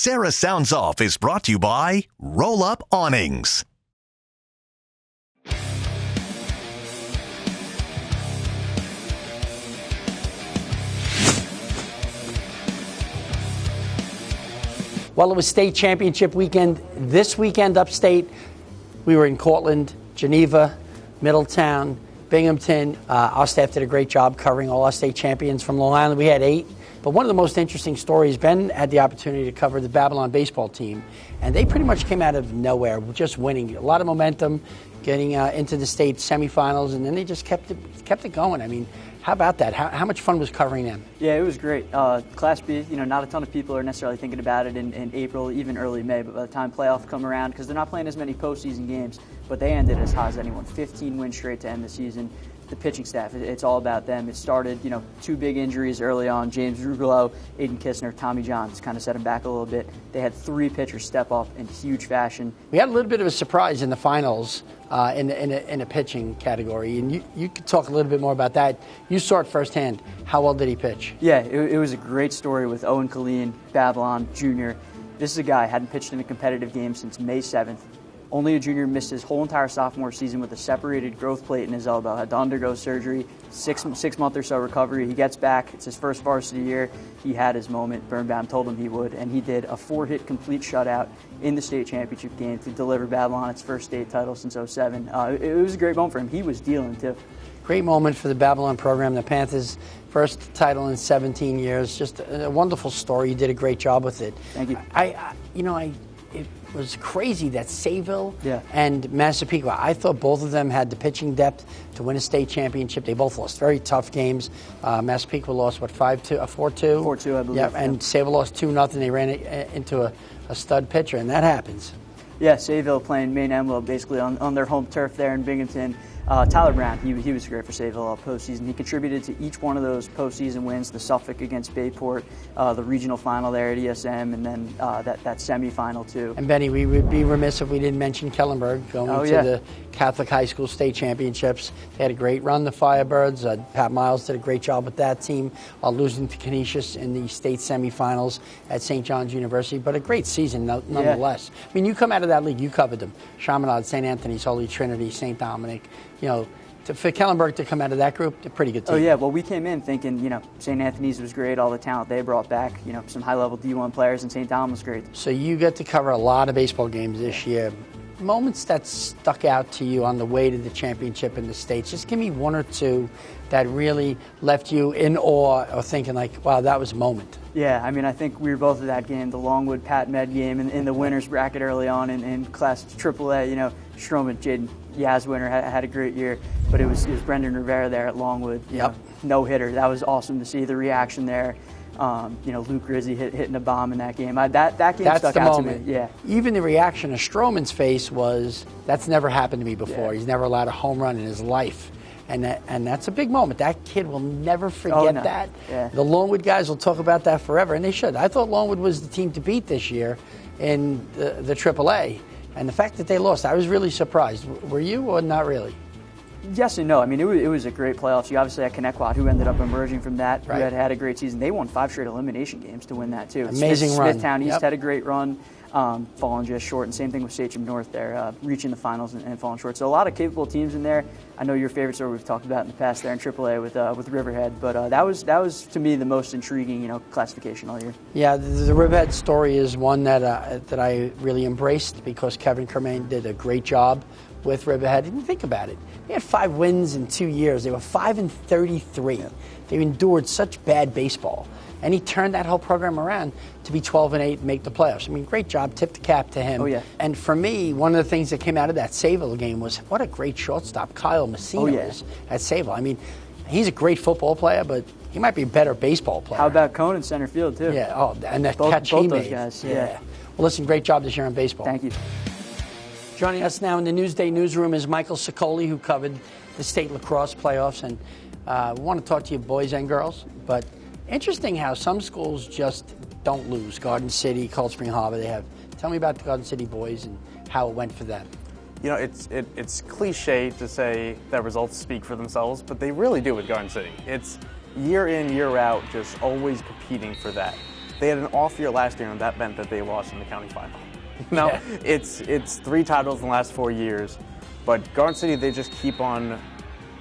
Sarra Sounds Off is brought to you by Roll Up Awnings. Well, it was state championship weekend. This weekend upstate, we were in Cortland, Geneva, Middletown, Binghamton. Our staff did a great job covering all our state champions from Long Island. We had 8. But one of the most interesting stories, Ben had the opportunity to cover the Babylon baseball team, and they pretty much came out of nowhere, just winning. A lot of momentum, getting into the state semifinals, and then they just kept it going. I mean, how about that? How much fun was covering them? Yeah, it was great. Class B, not a ton of people are necessarily thinking about it in April, even early May, but by the time playoffs come around, because they're not playing as many postseason games, but they ended as high as anyone, 15 wins straight to end the season. The pitching staff, it's all about them. It started, 2 big injuries early on. James Rugolo, Aiden Kistner, Tommy Johns kind of set them back a little bit. They had 3 pitchers step up in huge fashion. We had a little bit of a surprise in the finals in a pitching category, and you could talk a little bit more about that. You saw it firsthand. How well did he pitch? Yeah, it was a great story with Owen Colleen, Babylon Jr. This is a guy who hadn't pitched in a competitive game since May 7th. Only a junior, missed his whole entire sophomore season with a separated growth plate in his elbow, had to undergo surgery, 6-month or so recovery. He gets back. It's his first varsity year. He had his moment. Birnbaum told him he would, and he did a 4-hit complete shutout in the state championship game to deliver Babylon its first state title since 07. It was a great moment for him. He was dealing, too. Great moment for the Babylon program. The Panthers' first title in 17 years. Just a wonderful story. You did a great job with it. Thank you. It was crazy that Sayville and Massapequa, I thought both of them had the pitching depth to win a state championship. They both lost very tough games. Massapequa lost, 4-2? 4-2, I believe. Yeah, and Sayville lost 2-0. They ran it into a stud pitcher, and that happens. Yeah, Sayville playing Maine Emlo basically on their home turf there in Binghamton. Tyler Brown, he was great for Sayville all postseason. He contributed to each one of those postseason wins, the Suffolk against Bayport, the regional final there at ESM, and then that semifinal too. And Benny, we would be remiss if we didn't mention Kellenberg going to the Catholic High School State Championships. They had a great run, the Firebirds. Pat Miles did a great job with that team, losing to Canisius in the state semifinals at St. John's University, but a great season nonetheless. I mean, you come out of that league, you covered them. Chaminade, St. Anthony's, Holy Trinity, St. Dominic. For Kellenberg to come out of that group, a pretty good team. Oh, yeah. Well, we came in thinking, St. Anthony's was great, all the talent they brought back, some high-level D1 players, and St. Dom was great. So you get to cover a lot of baseball games this year. Moments that stuck out to you on the way to the championship in the States. Just give me 1 or 2 that really left you in awe or thinking like, wow, that was a moment. Yeah, I mean, I think we were both at that game, the Longwood Pat Med game in the winners bracket early on in Class AAA. Stroman, Jaden Yazwinner had a great year, but it was Brendan Rivera there at Longwood. No hitter. That was awesome to see the reaction there. Luke Rizzi hitting a bomb in that game. That game stuck out to me. Yeah. Even the reaction of Stroman's face was, that's never happened to me before. Yeah. He's never allowed a home run in his life. And that's a big moment. That kid will never forget that. Yeah. The Longwood guys will talk about that forever, and they should. I thought Longwood was the team to beat this year in the AAA. And the fact that they lost, I was really surprised. Were you or not really? Yes and no. I mean, it was a great playoffs. You obviously had Connecticut, who ended up emerging from that, who had a great season. They won 5 straight elimination games to win that, too. Amazing run. Smithtown East had a great run, falling just short, and same thing with Sachem North there, reaching the finals and falling short. So a lot of capable teams in there. I know your favorite story we've talked about in the past there in AAA with Riverhead, but that was to me the most intriguing, classification all year. Yeah, the Riverhead story is one that I really embraced because Kevin Kermain did a great job with Riverhead. And think about it. They had 5 wins in 2 years. They were 5-33. They endured such bad baseball. And he turned that whole program around to be 12-8 and make the playoffs. I mean, great job. Tip the cap to him. Oh, yeah. And for me, one of the things that came out of that Sayville game was what a great shortstop Kyle Messina is at Sayville. I mean, he's a great football player, but he might be a better baseball player. How about Cone in center field, too? Yeah, and the catch he made. Both those guys, yeah. Well, listen, great job this year in baseball. Thank you. Joining us now in the Newsday newsroom is Michael Sicoli, who covered the state lacrosse playoffs. And we want to talk to you boys and girls. But interesting how some schools just don't lose. Garden City, Cold Spring Harbor, they have. Tell me about the Garden City boys and how it went for them. It's cliche to say that results speak for themselves, but they really do with Garden City. It's year in, year out, just always competing for that. They had an off year last year, and that meant that they lost in the county final. Yeah. It's 3 titles in the last 4 years, but Garden City, they just keep on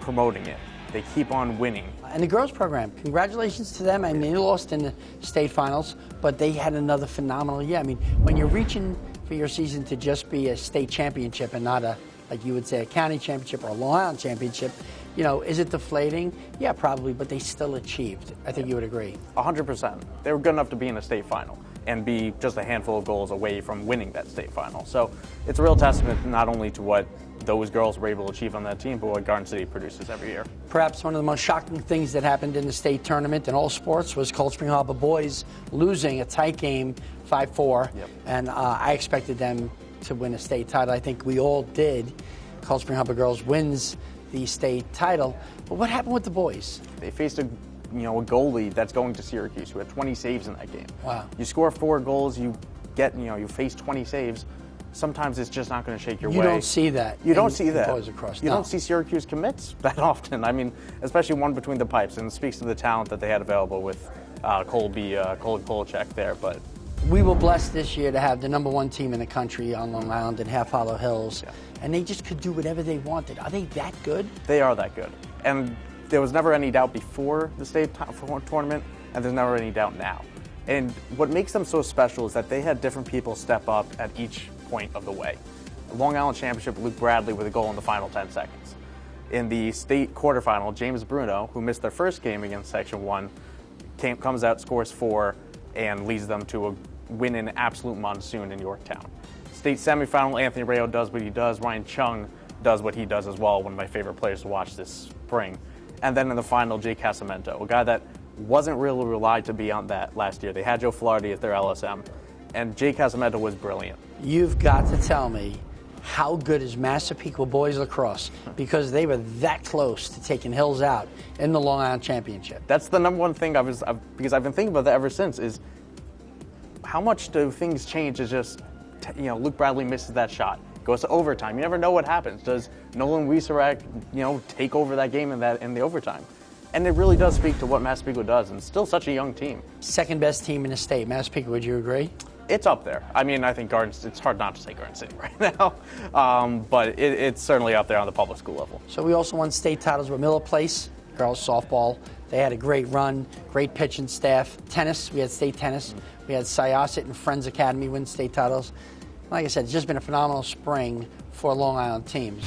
promoting it. They keep on winning. And the girls program, congratulations to them. I mean, they lost in the state finals, but they had another phenomenal year. I mean, when you're reaching for your season to just be a state championship and not a, like you would say, a county championship or a Long Island championship, you know, is it deflating? Yeah, probably, but they still achieved. I think you would agree. 100%. They were good enough to be in a state final and be just a handful of goals away from winning that state final. So it's a real testament not only to what those girls were able to achieve on that team, but what Garden City produces every year. Perhaps one of the most shocking things that happened in the state tournament in all sports was Cold Spring Harbor boys losing a tight game 5-4, and I expected them to win a state title. I think we all did. Cold Spring Harbor girls wins the state title. But what happened with the boys? They faced a goalie that's going to Syracuse who had 20 saves in that game. Wow. You score 4 goals, you face 20 saves. Sometimes it's just not going to shake your way. You don't see that. You don't see that. You don't see Syracuse commits that often. I mean, especially one between the pipes, and it speaks to the talent that they had available with Colby Kolachek there. But we were blessed this year to have the #1 team in the country on Long Island in Half Hollow Hills, and they just could do whatever they wanted. Are they that good? They are that good, and there was never any doubt before the state tournament, and there's never any doubt now. And what makes them so special is that they had different people step up at each point of the way. Long Island Championship, Luke Bradley with a goal in the final 10 seconds. In the state quarterfinal, James Bruno, who missed their first game against Section 1, comes out, scores 4, and leads them to a win in absolute monsoon in Yorktown. State semifinal, Anthony Rayo does what he does. Ryan Chung does what he does as well, one of my favorite players to watch this spring. And then in the final, Jay Casamento, a guy that wasn't really relied to be on that last year. They had Joe Flaherty as their LSM, and Jay Casamento was brilliant. You've got to tell me, how good is Massapequa boys lacrosse? Because they were that close to taking Hills out in the Long Island Championship. That's the #1 thing because I've been thinking about that ever since, is how much do things change? Is just, Luke Bradley misses that shot, goes to overtime. You never know what happens. Does Nolan Wieserek, take over that game in the overtime? And it really does speak to what Massapequa does, and still such a young team. Second best team in the state, Massapequa, would you agree? It's up there. I mean, I think it's hard not to say Garden City right now, but it's certainly up there on the public school level. So we also won state titles with Miller Place, girls softball. They had a great run, great pitching staff. Tennis, we had state tennis. We had Syosset and Friends Academy win state titles. Like I said, it's just been a phenomenal spring for Long Island teams.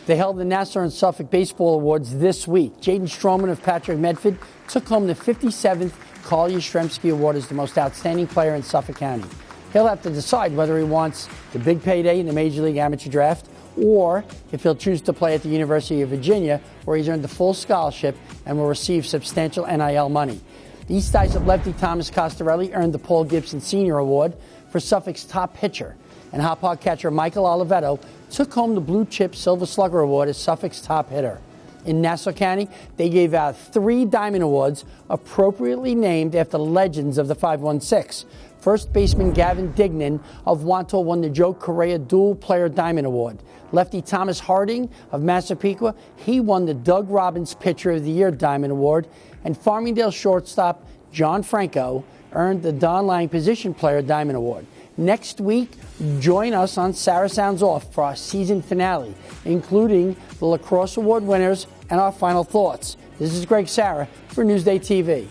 They held the Nassau and Suffolk Baseball Awards this week. Jaden Stroman of Patrick Medford took home the 57th Carl Yastrzemski Award as the most outstanding player in Suffolk County. He'll have to decide whether he wants the big payday in the Major League Amateur Draft or if he'll choose to play at the University of Virginia, where he's earned a full scholarship and will receive substantial NIL money. The East Islip lefty Thomas Costarelli earned the Paul Gibson Senior Award for Suffolk's top pitcher, and Hop Park catcher Michael Olivetto took home the Blue Chip Silver Slugger Award as Suffolk's top hitter. In Nassau County, they gave out 3 Diamond Awards appropriately named after legends of the 516. First baseman Gavin Dignan of Wanto won the Joe Correa Dual Player Diamond Award. Lefty Thomas Harding of Massapequa, he won the Doug Robbins Pitcher of the Year Diamond Award. And Farmingdale shortstop John Franco earned the Don Lang Position Player Diamond Award. Next week, join us on Sarra Sounds Off for our season finale, including the Lacrosse Award winners and our final thoughts. This is Gregg Sarra for Newsday TV.